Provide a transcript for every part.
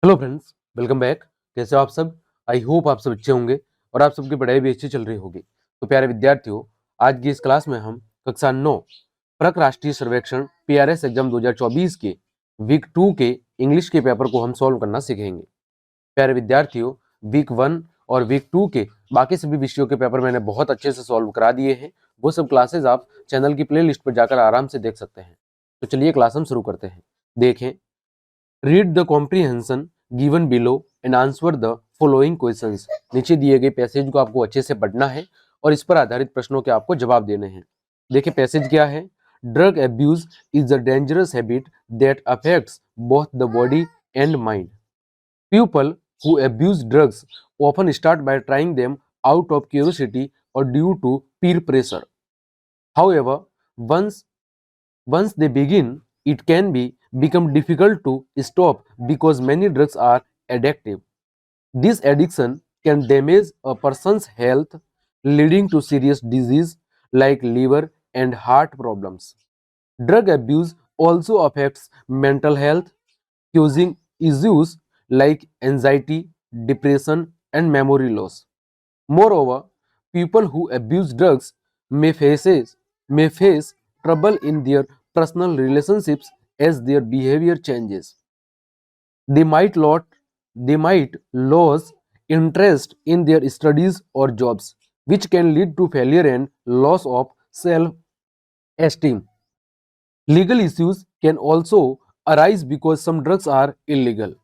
Hello friends, welcome back. कैसे हो आप सब? आई होप आप सब अच्छे होंगे और आप सबकी पढ़ाई भी अच्छी चल रही होगी। तो प्यारे विद्यार्थियों, आज की इस क्लास में हम कक्षा 9 परक राष्ट्रीय सर्वेक्षण पीआरएस एग्जाम 2024 के वीक 2 के इंग्लिश के पेपर को हम सॉल्व करना सीखेंगे। प्यारे विद्यार्थियों, वीक 1 और वीक 2 के बाकी सभी विषयों के पेपर मैंने बहुत अच्छे से सॉल्व करा दिए हैं। वो सब क्लासेज आप चैनल की प्ले लिस्ट पर जाकर आराम से देख सकते हैं। तो चलिए क्लास हम शुरू करते हैं। देखें, read the comprehension given below and answer the following questions. नीचे दिए गए पैसेज को आपको अच्छे से पढ़ना है और इस पर आधारित प्रश्नों के आपको जवाब देने हैं। देखिए पैसेज क्या है। Drug abuse is a dangerous habit that affects both the body and mind. People who abuse drugs often start by trying them out of curiosity or due to peer pressure. However, once they begin, it can become difficult to stop because many drugs are addictive. This addiction can damage a person's health, leading to serious disease like liver and heart problems. Drug abuse also affects mental health, causing issues like anxiety, depression, and memory loss. Moreover, people who abuse drugs may face trouble in their personal relationships as their behavior changes. They might lot they might lose interest in their studies or jobs, which can lead to failure and loss of self-esteem. Legal issues can also arise because some drugs are illegal.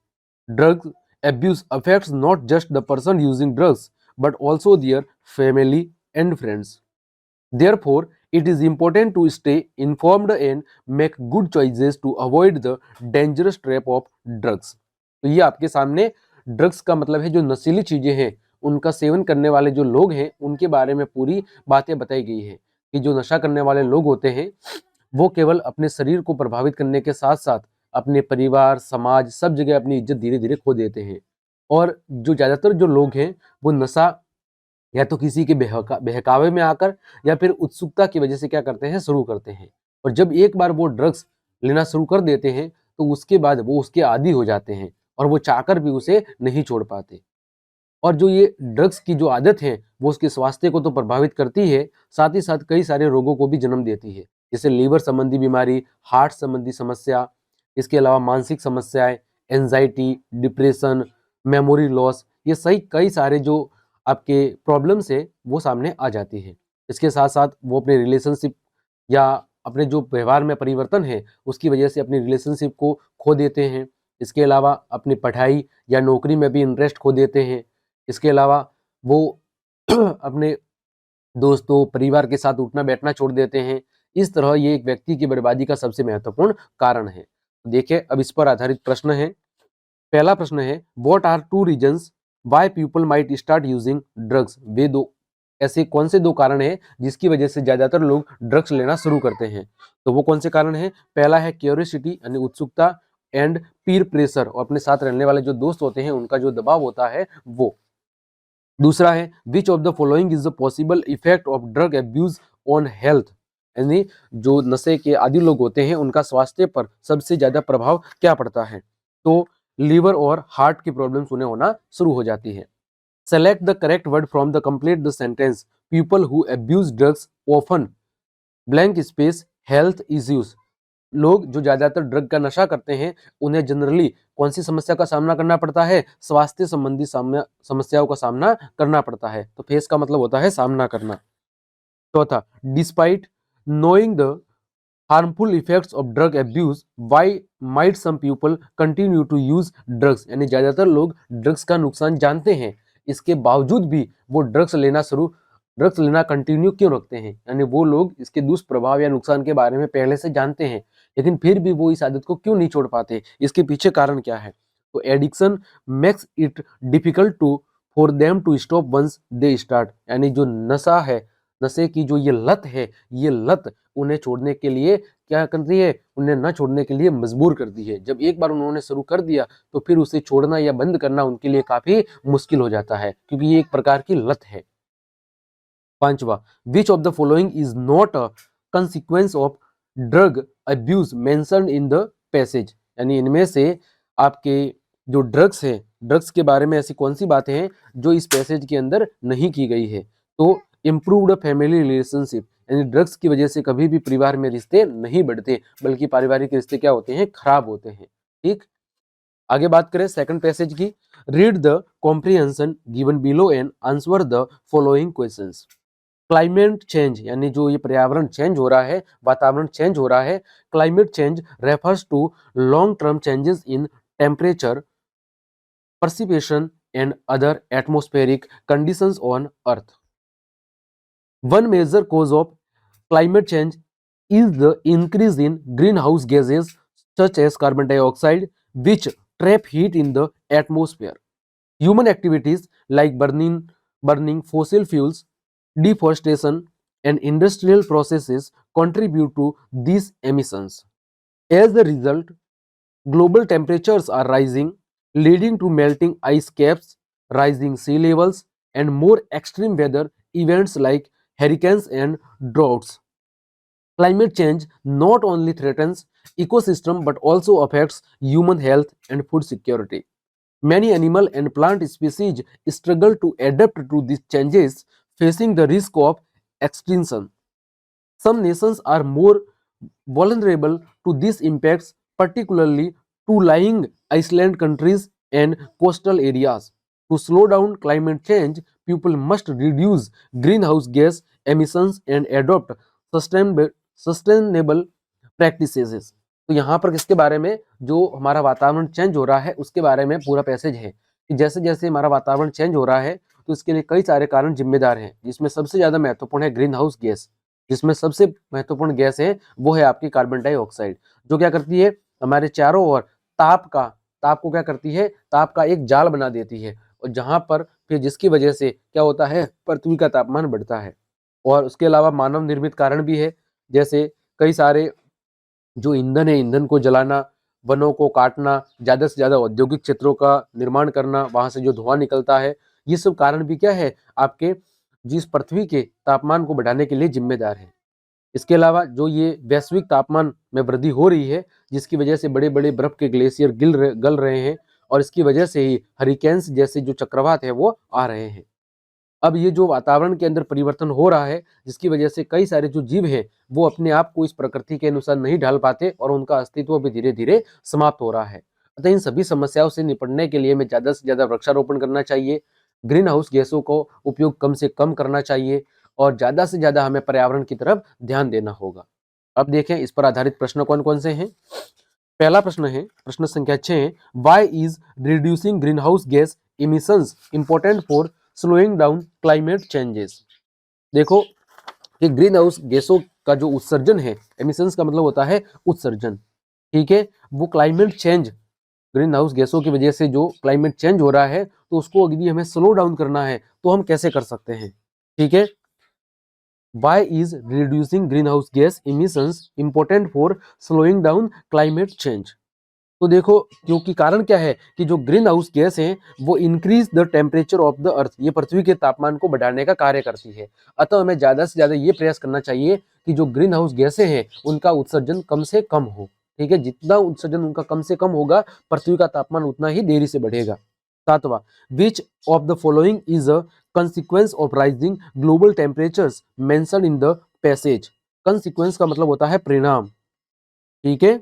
Drug abuse affects not just the person using drugs but also their family and friends. Therefore, it is important to stay informed and make good choices to avoid the dangerous trap of drugs. तो ये आपके सामने drugs का मतलब है जो नशीली चीजें हैं उनका सेवन करने वाले जो लोग हैं उनके बारे में पूरी बातें बताई गई है कि जो नशा करने वाले लोग होते हैं वो केवल अपने शरीर को प्रभावित करने के साथ साथ अपने परिवार, समाज, सब जगह अपनी इज्जत धीरे धीरे खो देते हैं। और जो ज्यादातर जो लोग हैं वो नशा या तो किसी के बहकावे में आकर या फिर उत्सुकता की वजह से क्या करते हैं, शुरू करते हैं। और जब एक बार वो ड्रग्स लेना शुरू कर देते हैं तो उसके बाद वो उसके आदी हो जाते हैं और वो चाहकर भी उसे नहीं छोड़ पाते। और जो ये ड्रग्स की जो आदत है वो उसके स्वास्थ्य को तो प्रभावित करती है, साथ ही साथ कई सारे रोगों को भी जन्म देती है, जैसे लीवर संबंधी बीमारी, हार्ट संबंधी समस्या, इसके अलावा मानसिक समस्याएं, एंजाइटी, डिप्रेशन, मेमोरी लॉस, ये सही कई सारे जो आपके प्रॉब्लम्स है वो सामने आ जाती है। इसके साथ साथ वो अपने रिलेशनशिप या अपने जो व्यवहार में परिवर्तन है उसकी वजह से अपनी रिलेशनशिप को खो देते हैं। इसके अलावा अपनी पढ़ाई या नौकरी में भी इंटरेस्ट खो देते हैं। इसके अलावा वो अपने दोस्तों, परिवार के साथ उठना बैठना छोड़ देते हैं। इस तरह ये एक व्यक्ति की बर्बादी का सबसे महत्वपूर्ण कारण है। देखिए अब इस पर आधारित प्रश्न है। पहला प्रश्न है, what are two reasons why people might start using drugs. वे दो ऐसे कौन से दो कारण हैं जिसकी वजह से ज्यादातर लोग ड्रग्स लेना शुरू करते हैं। तो वो कौन से कारण हैं? पहला है क्यूरियोसिटी यानी उत्सुकता, एंड पीर प्रेशर और अपने साथ रहने वाले जो दोस्त होते हैं उनका जो दबाव होता है वो। दूसरा है, which of the following is the possible effect of drug abuse on health, यानी जो नशे के आदि लोग होते हैं उनका स्वास्थ्य पर सबसे ज्यादा प्रभाव क्या पड़ता है। तो लीवर और हार्ट की प्रॉब्लम्स उन्हें होना शुरू हो जाती है। Select the correct word from the complete the sentence. People who abuse drugs often blank space health issues. लोग जो ज्यादातर ड्रग का नशा करते हैं उन्हें जनरली कौन सी समस्या का सामना करना पड़ता है? स्वास्थ्य संबंधी समस्याओं का सामना करना पड़ता है। तो फेस का मतलब होता है सामना करना। चौथा, despite knowing the harmful effects of drug abuse why might some people continue to use drugs, यानी ज्यादातर लोग ड्रग्स का नुकसान जानते हैं, इसके बावजूद भी वो ड्रग्स लेना कंटिन्यू क्यों रखते हैं, यानी वो लोग इसके दुष्प्रभाव या नुकसान के बारे में पहले से जानते हैं लेकिन फिर भी वो इस आदत को क्यों नहीं छोड़ पाते, इसके पीछे कारण क्या है। तो addiction makes it difficult to for them to stop once they start, यानी जो नशा है, नशे की जो ये लत है, ये लत उन्हें छोड़ने के लिए क्या करती है? उन्हें न छोड़ने के लिए मजबूर करती है। जब एक बार उन्होंने शुरू कर दिया तो फिर उसे छोड़ना या बंद करना उनके लिए काफी मुश्किल हो जाता है, क्योंकि ये एक प्रकार की लत है। पांचवा, which of the following is not a consequence of drug abuse mentioned in the passage, यानी इनमें से आपके जो ड्रग्स है, ड्रग्स के बारे में ऐसी कौन सी बातें हैं जो इस पैसेज के अंदर नहीं की गई है? तो इम्प्रूव्ड फैमिली रिलेशनशिप, यानी ड्रग्स की वजह से कभी भी परिवार में रिश्ते नहीं बढ़ते, बल्कि पारिवारिक रिश्ते क्या होते हैं, खराब होते हैं। ठीक, आगे बात करें सेकंड पैसेज की। Read the comprehension given below and answer the following questions. Climate change, यानी जो ये पर्यावरण चेंज हो रहा है, वातावरण चेंज हो रहा है, climate change refers to long term changes in temperature, precipitation and other atmospheric conditions on Earth. One major cause of climate change is the increase in greenhouse gases such as carbon dioxide, which trap heat in the atmosphere. Human activities like burning fossil fuels, deforestation, and industrial processes contribute to these emissions. As a result, global temperatures are rising, leading to melting ice caps, rising sea levels, and more extreme weather events like hurricanes and droughts. Climate change not only threatens ecosystem but also affects human health and food security. Many animal and plant species struggle to adapt to these changes, facing the risk of extinction. Some nations are more vulnerable to these impacts, particularly to-lying island countries and coastal areas. To slow down climate change, people must reduce greenhouse gas emissions and adopt sustainable practices. तो यहाँ पर किसके बारे में, जो हमारा वातावरण change हो रहा है उसके बारे में पूरा पैसेज है कि जैसे जैसे हमारा वातावरण चेंज हो रहा है तो इसके लिए कई सारे कारण जिम्मेदार हैं, जिसमें सबसे ज्यादा महत्वपूर्ण है ग्रीन हाउस गैस। जिसमें सबसे महत्वपूर्ण गैस है वो है आपकी कार्बन डाइऑक्साइड, जो क्या करती है, हमारे चारों ओर ताप को क्या करती है, ताप का एक जाल बना देती है, और जहां पर फिर जिसकी वजह से क्या होता है, पृथ्वी का तापमान बढ़ता है। और उसके अलावा मानव निर्मित कारण भी है, जैसे कई सारे जो ईंधन है, ईंधन को जलाना, वनों को काटना, ज्यादा से ज्यादा औद्योगिक क्षेत्रों का निर्माण करना, वहां से जो धुआं निकलता है, ये सब कारण भी क्या है आपके, जिस पृथ्वी के तापमान को बढ़ाने के लिए जिम्मेदार है। इसके अलावा जो ये वैश्विक तापमान में वृद्धि हो रही है, जिसकी वजह से बड़े बड़े बर्फ के ग्लेशियर गल रहे हैं, और इसकी वजह से ही हरिकेन्स जैसे जो चक्रवात है वो आ रहे हैं। अब ये जो वातावरण के अंदर परिवर्तन हो रहा है, जिसकी वजह से कई सारे जो जीव हैं वो अपने आप को इस प्रकृति के अनुसार नहीं ढाल पाते और उनका अस्तित्व भी धीरे धीरे समाप्त हो रहा है। अतः इन सभी समस्याओं से निपटने के लिए हमें ज्यादा से ज्यादा वृक्षारोपण करना चाहिए, ग्रीन हाउस गैसों को उपयोग कम से कम करना चाहिए, और ज्यादा से ज्यादा हमें पर्यावरण की तरफ ध्यान देना होगा। अब देखें इस पर आधारित प्रश्न कौन कौन से हैं। पहला प्रश्न है, प्रश्न संख्या 6, why is reducing green house gas emissions important for slowing down climate changes. देखो कि ग्रीन हाउस गैसों का जो उत्सर्जन है, एमिशंस का मतलब होता है उत्सर्जन, ठीक है, वो क्लाइमेट चेंज, ग्रीन हाउस गैसों की वजह से जो क्लाइमेट चेंज हो रहा है, तो उसको यदि हमें स्लो डाउन करना है तो हम कैसे कर सकते हैं, ठीक है। Why is reducing greenhouse gas emissions important for slowing down climate change? तो देखो क्योंकि कारण क्या है कि जो ग्रीन हाउस गैस है वो increase the temperature of the earth, ये पृथ्वी के तापमान को बढ़ाने का कार्य करती है। अतः हमें ज्यादा से ज्यादा ये प्रयास करना चाहिए कि जो ग्रीन हाउस गैसें हैं उनका उत्सर्जन कम से कम हो, ठीक है। जितना उत्सर्जन उनका कम से कम होगा, पृथ्वी का तापमान उतना ही देरी से बढ़ेगा। सातवां, which of the following is a consequence of rising global temperatures mentioned in the passage. Consequence का मतलब होता है परिणाम, ठीक है,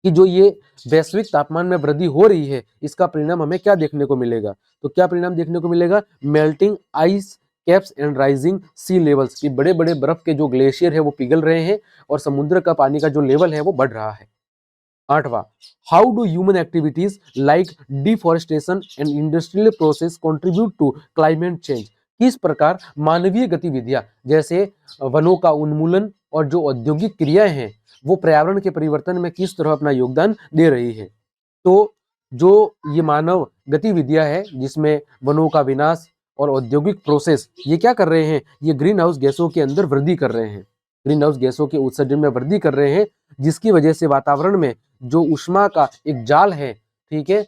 कि जो ये वैश्विक तापमान में वृद्धि हो रही है इसका परिणाम हमें क्या देखने को मिलेगा। तो क्या परिणाम देखने को मिलेगा, melting ice caps and rising sea levels, कि बड़े बड़े बर्फ के जो ग्लेशियर है वो पिघल रहे हैं और समुद्र का पानी का जो लेवल है वो बढ़ रहा है। आठवां, how do human activities like deforestation and industrial process contribute to climate change. किस प्रकार मानवीय गतिविधियां जैसे वनों का उन्मूलन और जो औद्योगिक क्रियाएं हैं वो पर्यावरण के परिवर्तन में किस तरह अपना योगदान दे रही है। तो जो ये मानव गतिविधियां है जिसमें वनों का विनाश और औद्योगिक प्रोसेस ये क्या कर रहे हैं, ये ग्रीन हाउस गैसों के अंदर वृद्धि कर रहे हैं, ग्रीन हाउस गैसों के उत्सर्जन में वृद्धि कर रहे हैं, जिसकी वजह से वातावरण में जो ऊष्मा का एक जाल है, ठीक है,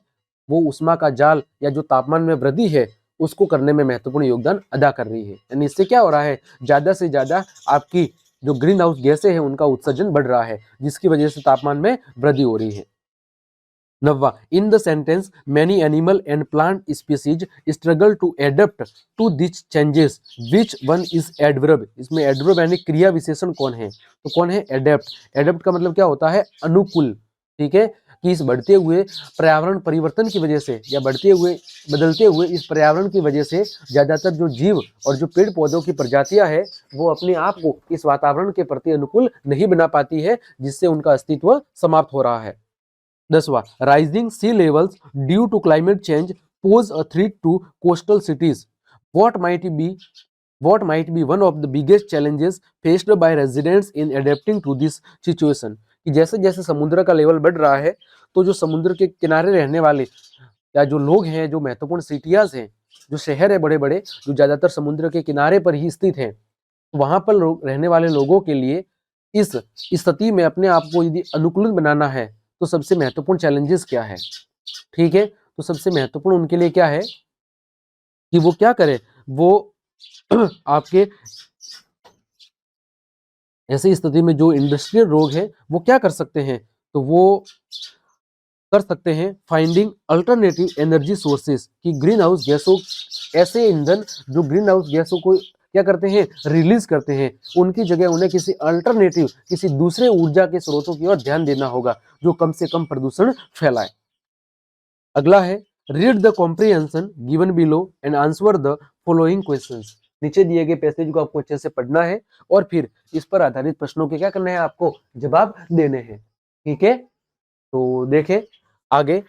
वो ऊष्मा का जाल या जो तापमान में वृद्धि है उसको करने में महत्वपूर्ण योगदान अदा कर रही है। यानी इससे क्या हो रहा है, ज्यादा से ज्यादा आपकी जो ग्रीन हाउस गैसें हैं उनका उत्सर्जन बढ़ रहा है, जिसकी वजह से तापमान में वृद्धि हो रही है। नवा, in the sentence many animal and plant species struggle to adapt to this changes, which one is adverb. इसमें एडवर्ब यानी क्रिया विशेषण कौन है, तो कौन है, एडेप्ट। एडेप्ट का मतलब क्या होता है, अनुकूल। ठीक है, कि इस बढ़ते हुए पर्यावरण परिवर्तन की वजह से या बदलते हुए इस पर्यावरण की वजह से ज्यादातर जो जीव और जो पेड़ पौधों की प्रजातियां है वो अपने आप को इस वातावरण के प्रति अनुकूल नहीं बना पाती है, जिससे उनका अस्तित्व समाप्त हो रहा है। 10वां, rising sea levels due to climate change pose a threat to coastal cities, what might be what might be one of the biggest challenges faced by residents in adapting to this situation। कि जैसे जैसे समुद्र का level बढ़ रहा है तो जो समुद्र के किनारे रहने वाले या जो लोग हैं, जो महत्वपूर्ण सिटियाज हैं, जो शहर है बड़े बड़े जो ज्यादातर समुद्र के किनारे पर ही स्थित हैं, वहां पर रहने वाले लोगों के लिए इस स्थिति में अपने आप को यदि अनुकूलन बनाना है तो सबसे महत्वपूर्ण चैलेंजेस क्या है। ठीक है, तो सबसे महत्वपूर्ण उनके लिए क्या है कि वो क्या करे, वो आपके ऐसी स्थिति में जो इंडस्ट्रियल रोग है वो क्या कर सकते हैं, तो वो कर सकते हैं फाइंडिंग अल्टरनेटिव एनर्जी सोर्सेस, कि ग्रीन हाउस गैसों, ऐसे ईंधन जो ग्रीन हाउस गैसों को क्या करते हैं, रिलीज करते हैं, उनकी जगह उन्हें किसी अल्टरनेटिव, किसी दूसरे ऊर्जा के स्रोतों की ओर ध्यान देना होगा जो कम से कम प्रदूषण फैलाए। अगला है read the comprehension given below and answer the following questions. नीचे दिए गए पैसेज को आपको अच्छे से पढ़ना है और फिर इस पर आधारित प्रश्नों के क्या करना है, आपको जवाब देने हैं। ठीक है, तो देखें आगे।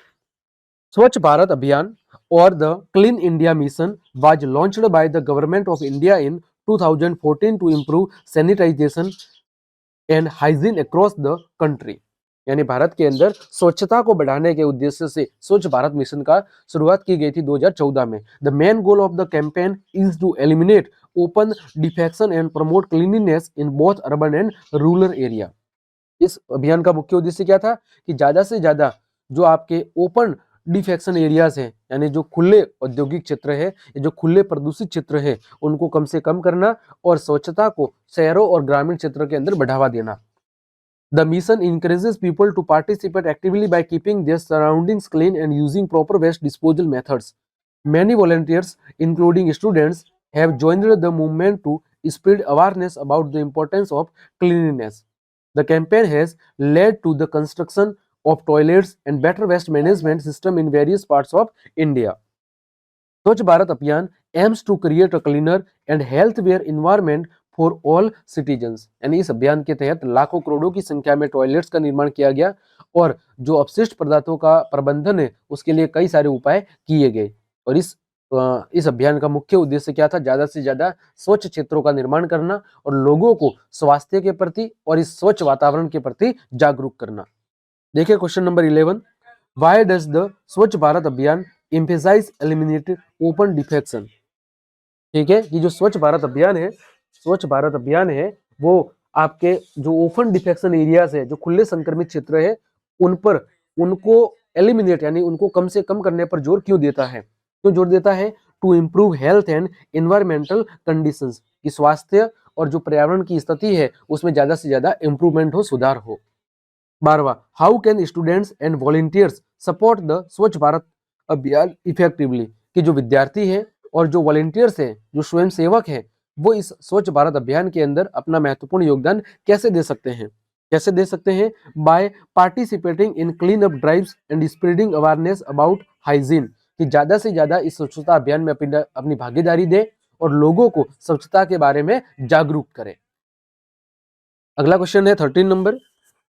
स्वच्छ भारत अभियान और the clean India mission was launched by the government of India in 2014 to improve sanitization and hygiene across the country. यानी भारत के अंदर स्वच्छता को बढ़ाने के उद्देश्य से स्वच्छ भारत मिशन का शुरुआत की गई थी 2014 में। The main goal of the campaign is to eliminate open defecation and promote cleanliness in both urban and rural area. इस अभियान का मुख्य उद्देश्य क्या था कि ज्यादा से ज्यादा जो आपके ओपन डिफेक्शन एरियाज हैं, यानी जो खुले औद्योगिक क्षेत्र है, जो खुले प्रदूषित क्षेत्र है, उनको कम से कम करना और स्वच्छता को शहरों और ग्रामीण क्षेत्र के अंदर बढ़ावा देना। The mission encourages people to participate actively by keeping their surroundings clean and using proper waste disposal methods. Many volunteers, including students, have joined the movement to spread awareness about the importance of cleanliness. The campaign has led to the construction of toilets and better waste management system in various parts of India. Swachh Bharat Abhiyan aims to create a cleaner and healthier environment for all citizens. यानी इस अभियान के तहत लाखों करोड़ों की संख्या में टॉयलेट्स का निर्माण किया गया और जो अपशिष्ट पदार्थों का प्रबंधन है उसके लिए कई सारे उपाय किए गए। और इस अभियान का मुख्य उद्देश्य क्या था, ज्यादा से ज्यादा स्वच्छ क्षेत्रों का निर्माण करना और लोगों को स्वास्थ्य के प्रति और इस स्वच्छ वातावरण के प्रति जागरूक करना। देखिए question number 11, why does the Swachh Bharat अभियान emphasize eliminated open defecation। ठीक है, ये जो स्वच्छ भारत अभियान है, स्वच्छ भारत अभियान है वो आपके जो ओपन डिफेक्शन एरियाज है, जो खुले संक्रमित क्षेत्र है, उन पर उनको एलिमिनेट यानी उनको कम से कम करने पर जोर क्यों देता है, क्यों जोर देता है, to improve health and environmental conditions, कि स्वास्थ्य और जो पर्यावरण की स्थिति है उसमें ज्यादा से ज्यादा इंप्रूवमेंट हो, सुधार हो। 12वां, how can students and volunteers support the Swachh Bharat अभियान इफेक्टिवली, कि जो विद्यार्थी हैं और जो वॉलंटियर्स हैं, जो स्वयं सेवक हैं, वो इस स्वच्छ भारत अभियान के अंदर अपना महत्वपूर्ण योगदान कैसे दे सकते हैं, कैसे दे सकते हैं, by participating in clean up drives and spreading awareness about hygiene, कि ज्यादा से ज्यादा इस स्वच्छता अभियान में अपनी भागीदारी दे और लोगों को स्वच्छता के बारे में जागरूक करें। अगला क्वेश्चन है 13 नंबर,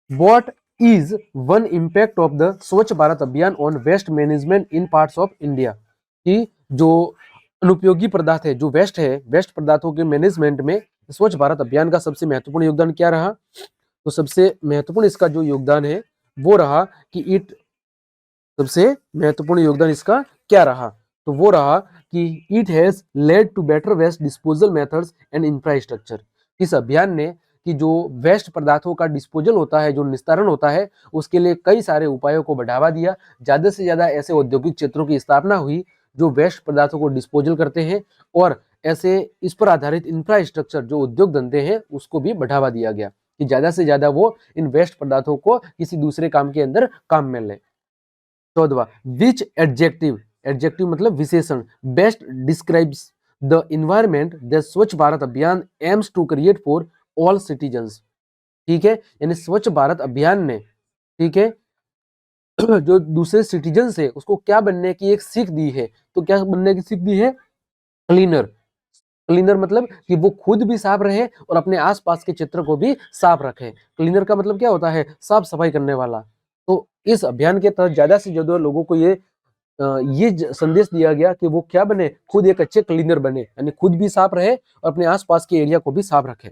what is one impact of the Swachh Bharat Abhiyan on waste management in parts of India, कि जो अनुपयोगी पदार्थ है, जो वेस्ट है, वेस्ट पदार्थों के मैनेजमेंट में स्वच्छ भारत अभियान का सबसे महत्वपूर्ण योगदान क्या रहा, तो सबसे महत्वपूर्ण इसका जो योगदान है वो रहा कि सबसे महत्वपूर्ण योगदान इसका क्या रहा, तो वो रहा कि it has led to better waste disposal methods and infrastructure. इस अभियान ने कि जो वेस्ट पदार्थों का डिस्पोजल होता है, जो निस्तारण होता है, उसके लिए कई सारे उपायों को बढ़ावा दिया। ज्यादा से ज्यादा ऐसे औद्योगिक क्षेत्रों की स्थापना हुई जो वेस्ट पदार्थों को डिस्पोजल करते हैं और ऐसे इस पर आधारित इंफ्रास्ट्रक्चर जो उद्योग धंधे हैं उसको भी बढ़ावा दिया गया कि ज्यादा से ज्यादा वो इन वेस्ट पदार्थों को किसी दूसरे काम के अंदर काम में लें। 14वां, विच एडजेक्टिव, एडजेक्टिव मतलब विशेषण, best describes the environment that Swachh Bharat Abhiyan aims to create for all citizens. ठीक है, यानी स्वच्छ भारत अभियान ने, ठीक है, जो दूसरे सिटीजन है उसको क्या बनने की एक सीख दी है। तो क्या बनने की सीख दी है? क्लीनर। क्लीनर मतलब कि वो खुद भी साफ रहे और अपने आसपास के क्षेत्र को भी साफ रखे। क्लीनर का मतलब क्या होता है? साफ सफाई करने वाला। तो इस अभियान के तहत ज्यादा से ज्यादा लोगों को ये संदेश दिया गया कि वो क्या बने? खुद एक अच्छे क्लीनर बने, यानी खुद भी साफ रहे और अपने आसपास के एरिया को भी साफ रखे।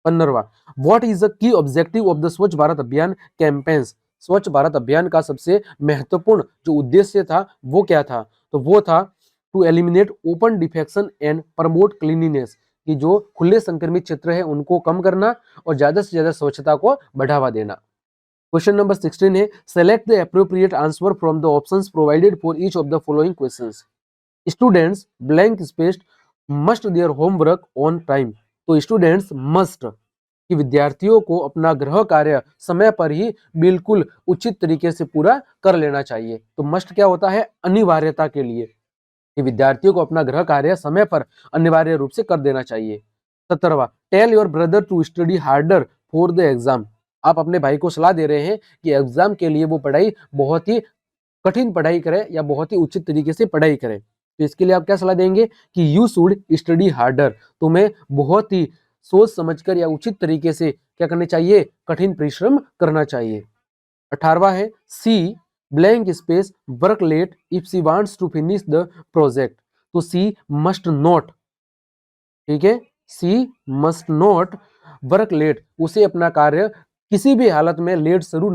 15वां, what is the key objective of the Swachh Bharat अभियान कैंपेन्स। स्वच्छ भारत अभियान का सबसे महत्वपूर्ण जो उद्देश्य था वो क्या था? तो वो था to eliminate open defecation and promote cleanliness, कि जो खुले संक्रमित क्षेत्र है उनको कम करना और ज्यादा से ज्यादा स्वच्छता को बढ़ावा देना। क्वेश्चन नंबर 16 है, select the appropriate answer from the options provided for each of the following questions. Students blank space must their homework on time. तो स्टूडेंट्स मस्ट, कि विद्यार्थियों को अपना गृह कार्य समय पर ही बिल्कुल उचित तरीके से पूरा कर लेना चाहिए। तो मस्ट क्या होता है? अनिवार्यता के लिए, कि विद्यार्थियों को अपना गृह कार्य समय पर अनिवार्य रूप से कर देना चाहिए। 17वां, tell your brother to study harder for the exam. आप अपने भाई को सलाह दे रहे हैं कि एग्जाम के लिए वो पढ़ाई बहुत ही कठिन पढ़ाई करे या बहुत ही उचित तरीके से पढ़ाई करे। तो इसके लिए आप क्या सलाह देंगे? कि यू शुड स्टडी हार्डर, तुम्हें बहुत ही सोच समझकर या उचित तरीके से क्या करना चाहिए? कठिन परिश्रम करना चाहिए। 18वां है, she blank space work late if she wants to finish the project. तो सी मस्ट नॉट, ठीक है, she must not work late, उसे अपना कार्य किसी भी हालत में लेट शुरू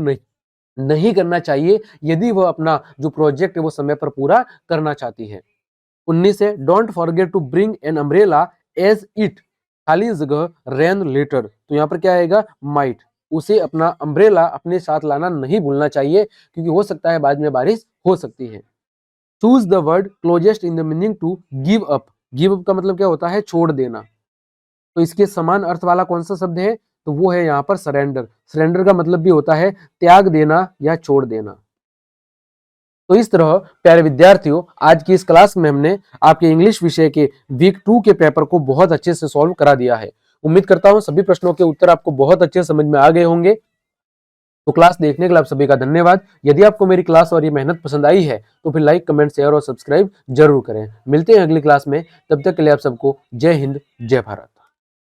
नहीं करना चाहिए यदि वह अपना जो प्रोजेक्ट है वो समय पर पूरा करना चाहती है। 19 है, don't forget to bring an umbrella as it खाली जगह रेन लेटर। तो यहाँ पर क्या आएगा? माइट, उसे अपना अम्ब्रेला अपने साथ लाना नहीं भूलना चाहिए क्योंकि हो सकता है बाद में बारिश हो सकती है। Choose the word closest in the meaning to give up. Give up का मतलब क्या होता है? छोड़ देना। तो इसके समान अर्थ वाला कौन सा शब्द है? तो वो है यहाँ पर सरेंडर। सरेंडर का मतलब भी होता है त्याग देना या छोड़ देना। तो इस तरह प्यारे विद्यार्थियों, आज की इस क्लास में हमने आपके इंग्लिश विषय के वीक 2 के पेपर को बहुत अच्छे से सॉल्व करा दिया है। उम्मीद करता हूं सभी प्रश्नों के उत्तर आपको बहुत अच्छे समझ में आ गए होंगे। तो क्लास देखने के लिए आप सभी का धन्यवाद। यदि आपको मेरी क्लास और ये मेहनत पसंद आई है तो फिर लाइक, कमेंट, शेयर और सब्सक्राइब जरूर करें। मिलते हैं अगली क्लास में, तब तक के लिए आप सबको जय हिंद, जय भारत।